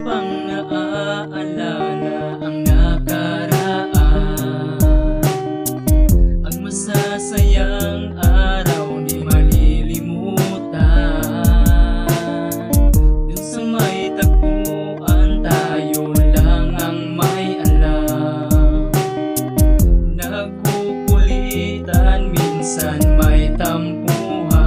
bang naaalala ang nakaraan? Ang masasayang araw di malilimutan. Dun sa may tagpuan tayo lang ang may alam. Nagkukulitan, minsan may tampuhan.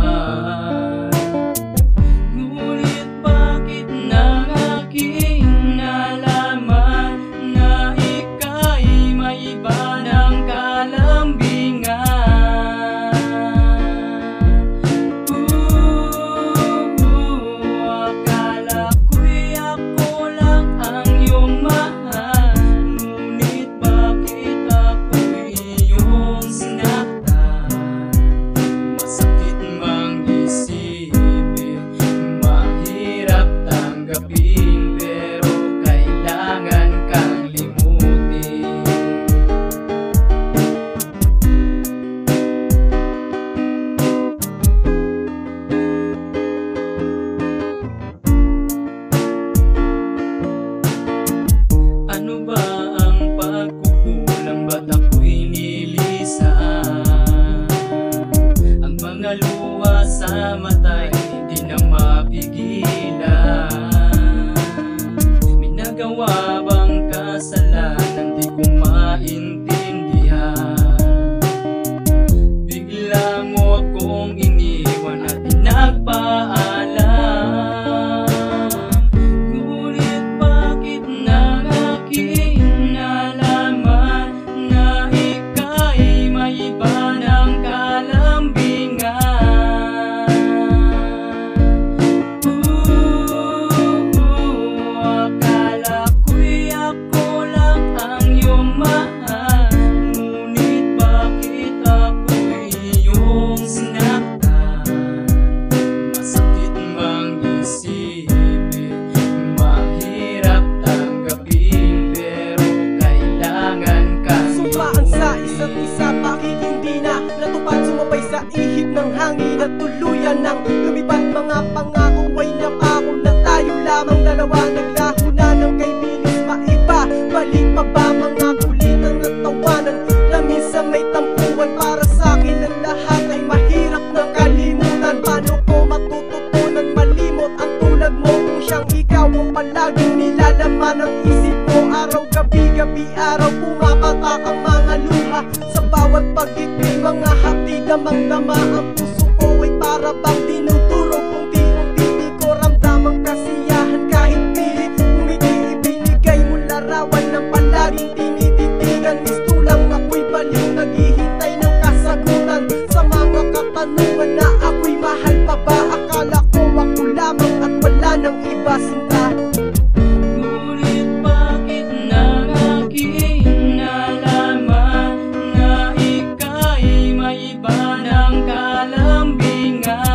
Ngunit bakit nang aking nalaman na ika'y may iba ng kalambingan? Akala ko'y ako lang ang iyong mahal. Ngunit bakit ako'y iyong sinaktan? Masakit mang isipin, mahirap tanggapin, pero kailangan kang limutin. Ano ba ang pagkukulang, ba't ako'y nilisan? Ang mga luha sa mata'y hindi na mapigilan. May nagawa bang kasalanan di ko maintindihan? Bigla mo akong iniwan at pinagpaalam. Ngunit bakit nang aking nalaman na ika'y may iba ng kalambingan? Akala ko'y ako lang ang iyong mahal. Ngunit bakit ako'y iyong sinaktan? Masakit mang isipin, mahirap tanggapin, pero kailangan kang Sumpaan sa isa't isa, bakit hindi na natupad? Sumabay sa ihip ng hangin at tuluyan ng lumipad. Mga pangako ay napako na tayo lamang dalawa. Naglaho na ng kay bilis maiba. Balik pa ba mga kulitan at tawanan? Lamin sa may tampuan, para sa akin ang lahat ay mahirap na kalimutan. Paano ko matututunan malimot ang tulad mo kung siyang ikaw ang palaging nilalaman ng isip ko? Araw, gabi, araw, pumapatak ang mga luha. Sa bawat pag-ibig, mga hati, damang-dama. Ang puso ko ay para bang dinudurog. Unti-unti di ko ramdam ang kasiyahan kahit pilit. Ngumiti, ibinigay mo larawan ng palaging tinititigan. Gusto lang ako'y baliw, naghihintay ng kasagutan sa mga katanungan na ako'y mahal pa ba? Akala ko ako lamang at wala nang iba, sinta. Ngunit bakit nang aking nalaman na ika'y may iba ng kalambingan?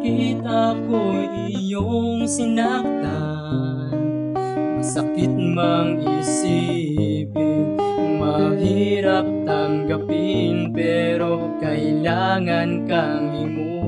Bakit ako iyong sinaktan? Masakit mang isipin, mahirap tanggapin, pero kailangan kang himukin.